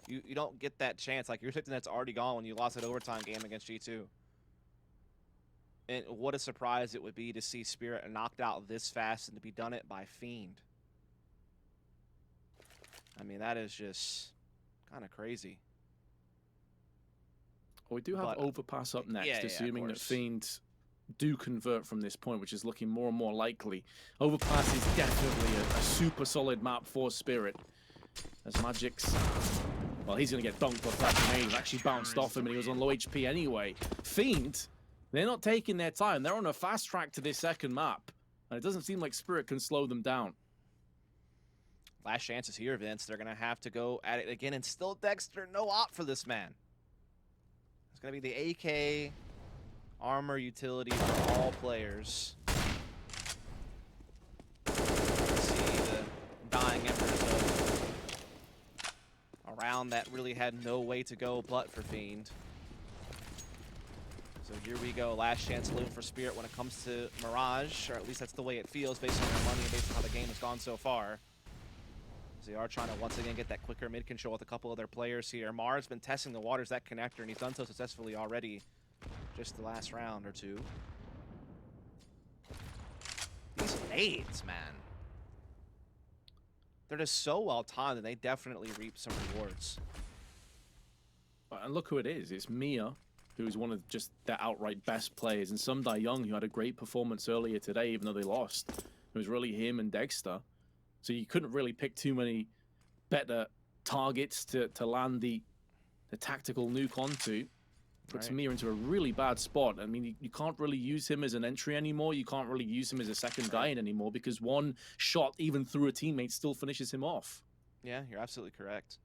you don't get that chance. Like, you're thinking that's already gone when you lost that overtime game against G2. And what a surprise it would be to see Spirit knocked out this fast and to be done it by Fiend. I mean, that is just kind of crazy. Well, we do have Overpass up next, assuming that Fiend do convert from this point, which is looking more and more likely. Overpass is definitely a super solid map for Spirit. As Magic's, well, he's going to get dunked off that grenade. It actually bounced off him and he was on low HP anyway. Fiend, they're not taking their time. They're on a fast track to this second map. And it doesn't seem like Spirit can slow them down. Last chances here, Vince. They're going to have to go at it again. And still Dexter, no op for this man. It's going to be the AK armor utility for all players. See the dying embers of around that really had no way to go but for Fiend. So here we go, last chance saloon for Spirit when it comes to Mirage, or at least that's the way it feels based on their money and based on how the game has gone so far. So they are trying to once again get that quicker mid control with a couple of their players here. Mar's been testing the waters, that connector, and he's done so successfully already. Just the last round or two. These nades, man. They're just so well timed and they definitely reap some rewards. And look who it is. It's Mia, who's one of just the outright best players, and Sundai Young, who had a great performance earlier today, even though they lost. It was really him and Dexter. So you couldn't really pick too many better targets to land the tactical nuke onto. Puts Mia into a really bad spot. I mean, you can't really use him as an entry anymore. You can't really use him as a second guy in anymore because one shot, even through a teammate, still finishes him off. Yeah, you're absolutely correct.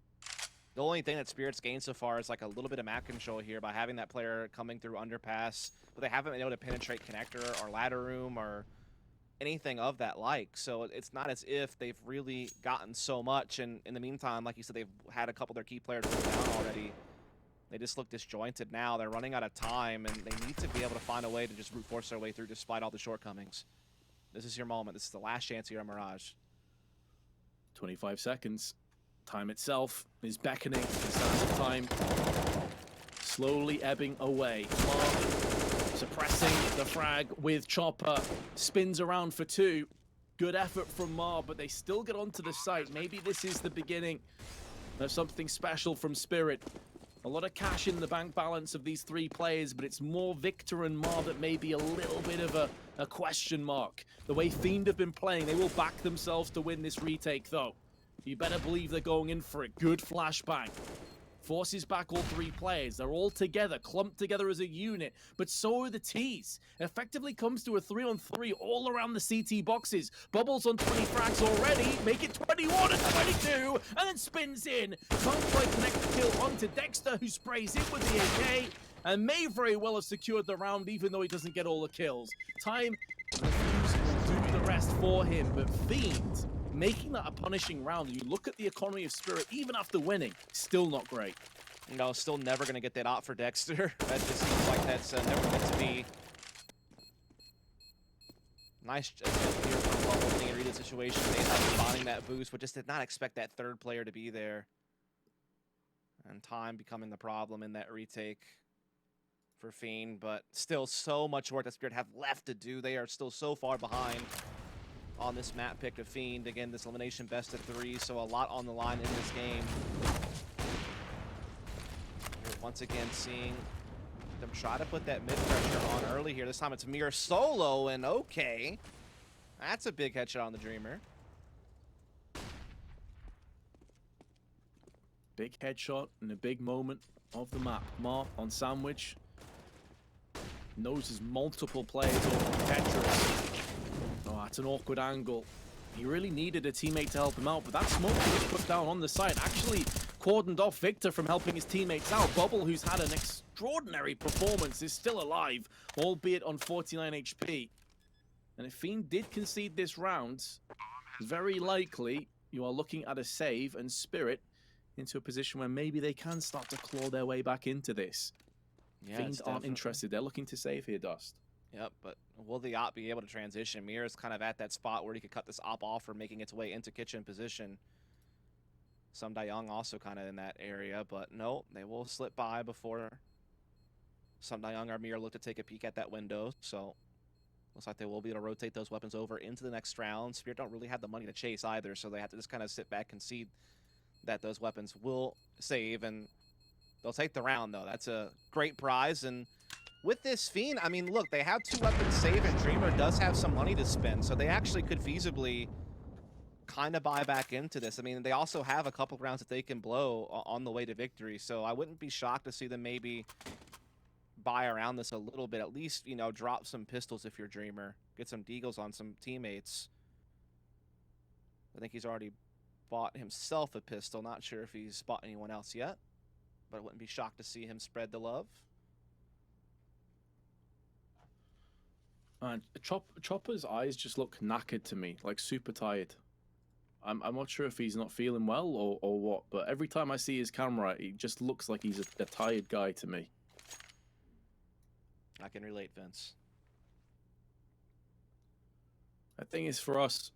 The only thing that Spirit's gained so far is like a little bit of map control here by having that player coming through underpass, but they haven't been able to penetrate connector or ladder room or anything of that like. So it's not as if they've really gotten so much. And in the meantime, like you said, they've had a couple of their key players go down already. They just look disjointed now. They're running out of time, and they need to be able to find a way to just brute force their way through despite all the shortcomings. This is your moment. This is the last chance here on Mirage. 25 seconds. Time itself is beckoning. The sands of time slowly ebbing away. Mark suppressing the frag with Chopper. Spins around for 2. Good effort from Mar, but they still get onto the site. Maybe this is the beginning of something special from Spirit. A lot of cash in the bank balance of these 3 players, but it's more Victor and Mar that may be a little bit of a question mark. The way Fiend have been playing, they will back themselves to win this retake, though. You better believe they're going in for a good flashbang. Forces back all 3 players. They're all together, clumped together as a unit, but so are the T's. Effectively comes to a 3-on-3 all around the CT boxes. Bubbles on 20 frags already, make it 21 and 22, and then spins in. Can't quite connect the kill onto Dexter, who sprays in with the AK, and may very well have secured the round, even though he doesn't get all the kills. Time will do the rest for him, but Fiend, making that a punishing round, you look at the economy of Spirit, even after winning, still not great. No, still never going to get that op for Dexter. That just seems like that's never meant to be. Nice here from Bubble getting a read the situation. They ended up spotting that boost, but just did not expect that third player to be there. And time becoming the problem in that retake for Fiend, but still so much work that Spirit have left to do. They are still so far behind on this map pick of Fiend. Again, this elimination best of 3, so a lot on the line in this game. We're once again seeing them try to put that mid pressure on early here. This time it's Mir solo, and okay. That's a big headshot on the Dreamer. Big headshot in a big moment of the map. Mark on Sandwich. Knows there's multiple players over Tetris. Oh, that's an awkward angle. He really needed a teammate to help him out, but that smoke was put down on the side. Actually cordoned off Victor from helping his teammates out. Bubble, who's had an extraordinary performance, is still alive, albeit on 49 HP. And if Fiend did concede this round, very likely you are looking at a save and Spirit into a position where maybe they can start to claw their way back into this. Yeah, Fiend aren't interested. They're looking to save here, Dust. Yep, but will the op be able to transition? Mirror's kind of at that spot where he could cut this op off for making its way into kitchen position. Some Young also kind of in that area, but no, they will slip by before Some Young or Mirror look to take a peek at that window, so looks like they will be able to rotate those weapons over into the next round. Spirit don't really have the money to chase either, so they have to just kind of sit back and see that those weapons will save, and they'll take the round, though. That's a great prize, and with this Fiend, I mean, look, they have 2 weapons save, and Dreamer does have some money to spend, so they actually could feasibly kind of buy back into this. I mean, they also have a couple rounds that they can blow on the way to victory, so I wouldn't be shocked to see them maybe buy around this a little bit. At least, you know, drop some pistols if you're Dreamer. Get some deagles on some teammates. I think he's already bought himself a pistol. Not sure if he's bought anyone else yet, but I wouldn't be shocked to see him spread the love. And Chopper's eyes just look knackered to me, like super tired. I'm not sure if he's not feeling well or what, but every time I see his camera, he just looks like he's a tired guy to me. I can relate, Vince. The thing is, for us,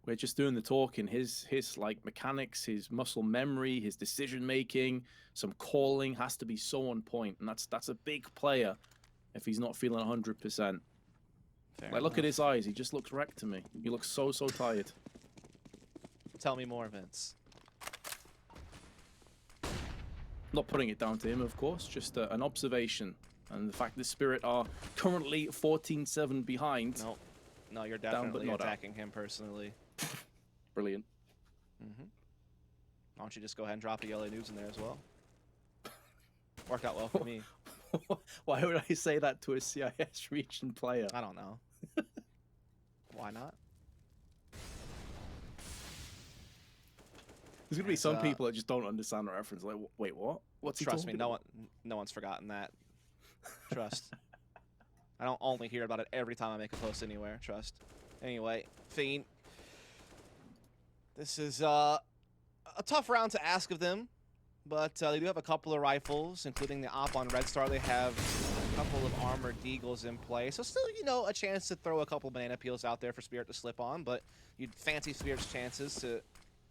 we're just doing the talking. His like mechanics, his muscle memory, his decision making, some calling has to be so on point, and that's a big player if he's not feeling 100%. Like, look at his eyes. He just looks wrecked to me. He looks so tired. Tell me more, Vince. Not putting it down to him, of course, just an observation. And the fact that Spirit are currently 14-7 behind. No, you're definitely attacking him personally. Brilliant. Why don't you just go ahead and drop a yellow news in there as well? Worked out well for me. Why would I say that to a CIS region player? I don't know. Why not? There's gonna be some people that just don't understand the reference. Like, wait, what? What's he Trust me, talking no one's forgotten that. Trust. I don't only hear about it every time I make a post anywhere. Trust. Anyway, Fiend. This is a tough round to ask of them, but they do have a couple of rifles, including the op on Red Star. They have a couple of armored deagles in play, so still, you know, a chance to throw a couple banana peels out there for Spirit to slip on, but you'd fancy Spirit's chances to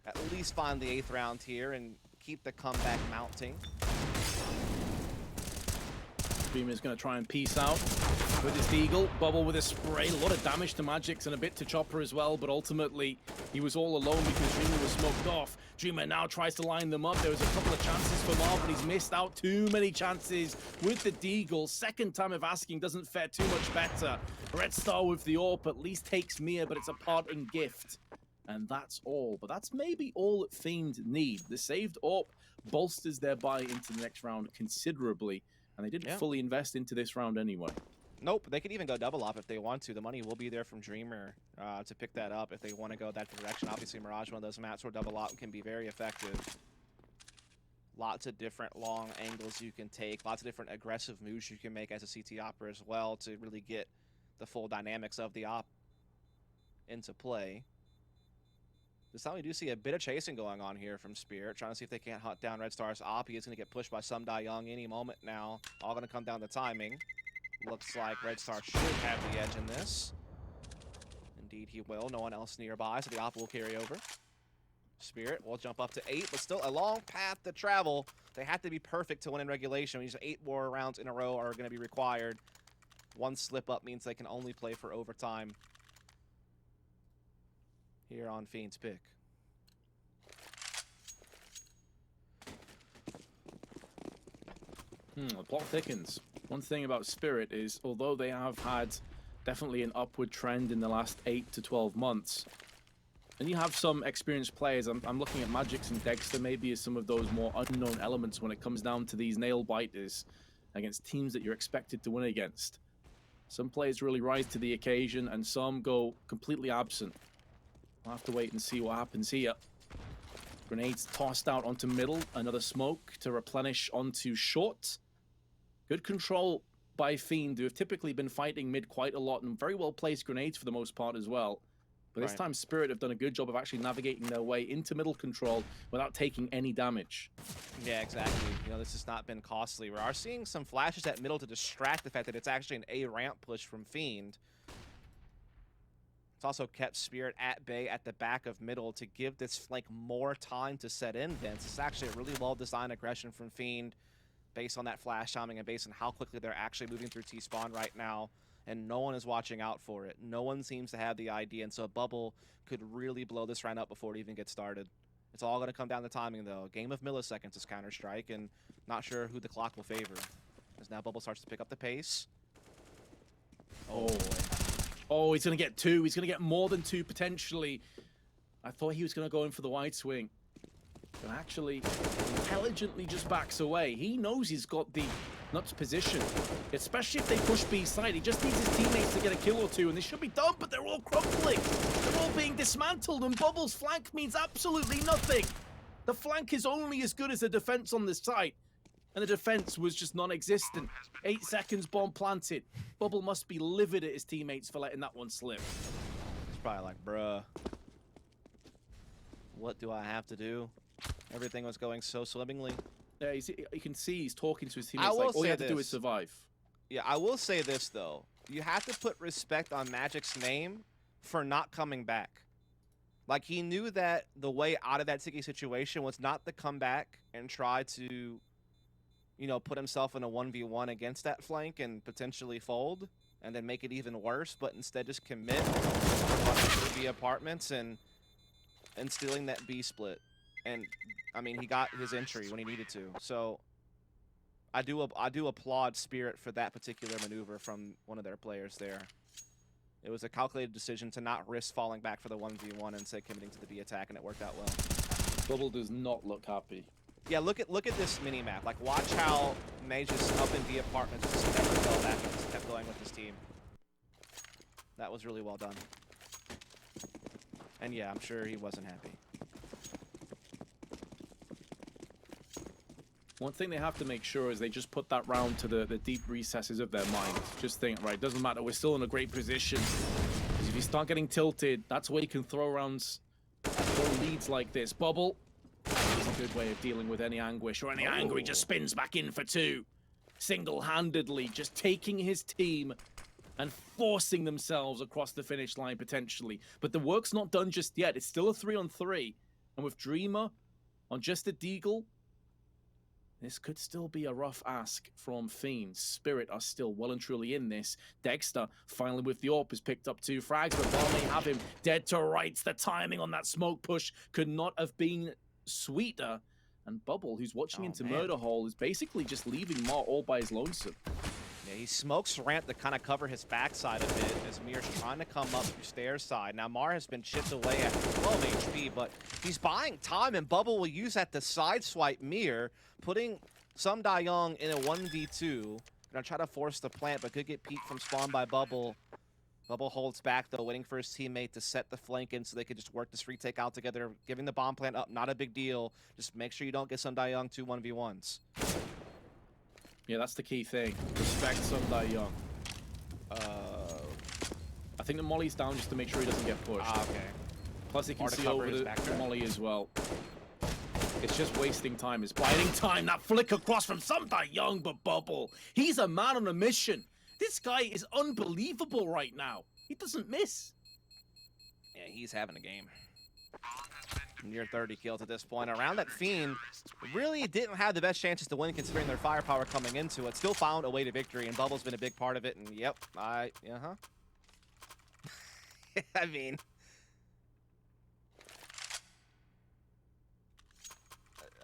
at least find the 8th round here and keep the comeback mounting. Dreamer's going to try and peace out with his deagle. Bubble with a spray. A lot of damage to Magix and a bit to Chopper as well, but ultimately he was all alone because Dreamer was smoked off. Dreamer now tries to line them up. There was a couple of chances for Marv, but he's missed out too many chances with the deagle. Second time of asking doesn't fare too much better. Red Star with the AWP at least takes Mia, but it's a parting gift. And that's all. But that's maybe all that Fiend need. The saved AWP bolsters their buy into the next round considerably. And they didn't fully invest into this round anyway. Nope, they could even go double op if they want to. The money will be there from Dreamer to pick that up if they want to go that direction. Obviously, Mirage, one of those maps where double op can be very effective. Lots of different long angles you can take. Lots of different aggressive moves you can make as a CT opera as well to really get the full dynamics of the op into play. This time we do see a bit of chasing going on here from Spirit, trying to see if they can't hunt down Red Star's op. He is going to get pushed by Some Young any moment now. All going to come down to timing. Looks like Red Star should have the edge in this. Indeed he will. No one else nearby, so the op will carry over. Spirit will jump up to 8, but still a long path to travel. They have to be perfect to win in regulation. These 8 more rounds in a row are going to be required. One slip up means they can only play for overtime here on Fiend's pick. The plot thickens. One thing about Spirit is, although they have had definitely an upward trend in the last 8 to 12 months, And you have some experienced players. I'm looking at Magix and Dexter maybe as some of those more unknown elements when it comes down to these nail biters against teams that you're expected to win against. Some players really rise to the occasion and some go completely absent. We'll have to wait and see what happens here. Grenades tossed out onto middle. Another smoke to replenish onto short. Good control by Fiend, who have typically been fighting mid quite a lot and very well placed grenades for the most part as well. But this time Spirit have done a good job of actually navigating their way into middle control without taking any damage. Yeah, exactly. You know, this has not been costly. We are seeing some flashes at middle to distract the fact that it's actually an A ramp push from Fiend. It's also kept Spirit at bay at the back of middle to give this flank more time to set in, Vince. It's actually a really well-designed aggression from Fiend based on that flash timing and based on how quickly they're actually moving through T-spawn right now. And no one is watching out for it. No one seems to have the idea, and so a bubble could really blow this round up before it even gets started. It's all going to come down to timing, though. Game of milliseconds is Counter-Strike, and not sure who the clock will favor. As now bubble starts to pick up the pace. Oh, oh, he's going to get two. He's going to get more than two, potentially. I thought he was going to go in for the wide swing. But actually, intelligently just backs away. He knows he's got the nuts position, especially if they push B side. He just needs his teammates to get a kill or two, and they should be done, but they're all crumbling. They're all being dismantled, and Bubble's flank means absolutely nothing. The flank is only as good as the defense on this side, and the defense was just non-existent. 8 seconds, bomb planted. Bubble must be livid at his teammates for letting that one slip. It's probably like, bruh, what do I have to do? Everything was going so swimmingly. Yeah, you can see he's talking to his teammates like, all you have to do is survive. Yeah, I will say this, though. You have to put respect on Magic's name for not coming back. Like, he knew that the way out of that sticky situation was not to come back and try to, you know, put himself in a 1v1 against that flank and potentially fold and then make it even worse, but instead just commit to the apartments and stealing that B split. And I mean, he got his entry when he needed to. So I do applaud Spirit for that particular maneuver from one of their players there. It was a calculated decision to not risk falling back for the 1v1 and instead committing to the B attack, and it worked out well. Bubble does not look happy. Yeah, look at this mini map. Like, watch how Mage is up in the apartments, just never fell back and just kept going with his team. That was really well done. And yeah, I'm sure he wasn't happy. One thing they have to make sure is they just put that round to the deep recesses of their minds. Just think, right, doesn't matter, we're still in a great position. Because if you start getting tilted, that's where you can throw rounds, throw leads like this. Bubble is a good way of dealing with any anguish or any anger. He just spins back in for two. Single-handedly, just taking his team and forcing themselves across the finish line potentially. But the work's not done just yet. It's still a 3-on-3. And with Dreamer on just a deagle, this could still be a rough ask from Fiend. Spirit are still well and truly in this. Dexter, finally with the AWP, has picked up 2 frags, but while they have him dead to rights, the timing on that smoke push could not have been sweeter. And Bubble, who's watching into Murder Hole, is basically just leaving Mar all by his lonesome. Yeah, he smokes ramp to kind of cover his backside a bit as Mir's trying to come up through stairs side. Now Mar has been chipped away at 12 HP, but he's buying time, and Bubble will use that to sideswipe Mir, putting Some Young in a 1v2. Gonna try to force the plant, but could get peeked from spawn by Bubble. Bubble holds back, though, waiting for his teammate to set the flank in so they could just work this retake out together. Giving the bomb plant up, not a big deal. Just make sure you don't get Some Young 2 1v1s. Yeah, that's the key thing. Respect Some Young. I think the Molly's down just to make sure he doesn't get pushed. Ah, okay. Plus he can see over the Molly as well. It's just wasting time. It's biding time. That flick across from Some Young, but Bubble. He's a man on a mission. This guy is unbelievable right now. He doesn't miss. Yeah, he's having a game. Near 30 kills at this point. Around that Fiend really didn't have the best chances to win considering their firepower coming into it. Still found a way to victory, and Bubble's been a big part of it. And yep, I mean,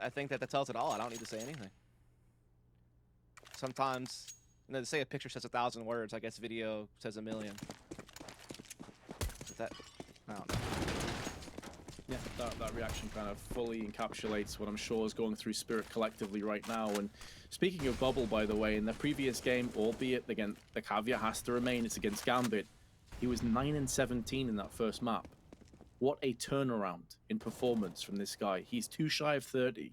I think that tells it all. I don't need to say anything. Sometimes, you know, they say a picture says 1,000 words. I guess video says 1,000,000. But that, I don't know. That reaction kind of fully encapsulates what I'm sure is going through Spirit collectively right now. And speaking of Bubble, by the way, in the previous game, albeit again, the caveat has to remain, it's against Gambit, he was 9-17 in that first map. What a turnaround in performance from this guy. He's too shy of 30.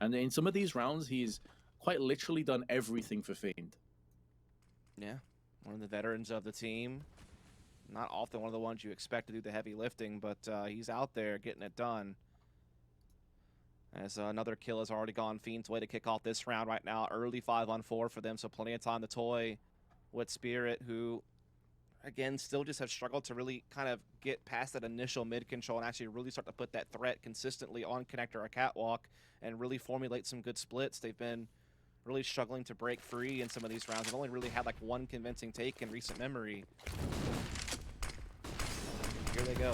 And in some of these rounds, he's quite literally done everything for Fiend. Yeah, one of the veterans of the team. Not often one of the ones you expect to do the heavy lifting, but he's out there getting it done. As another kill has already gone Fiend's way to kick off this round right now. Early 5-on-4 for them, so plenty of time to toy with Spirit, who, again, still just have struggled to really kind of get past that initial mid control and actually really start to put that threat consistently on connector or catwalk and really formulate some good splits. They've been really struggling to break free in some of these rounds. They've only really had like one convincing take in recent memory. Here they go.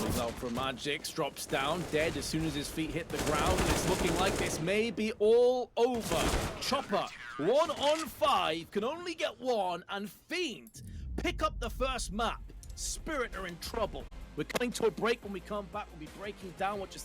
He's out for Magix, drops down, dead as soon as his feet hit the ground. And it's looking like this may be all over. Chopper, 1 on 5, can only get 1, and Fiend pick up the first map. Spirit are in trouble. We're coming to a break. When we come back, we'll be breaking down what just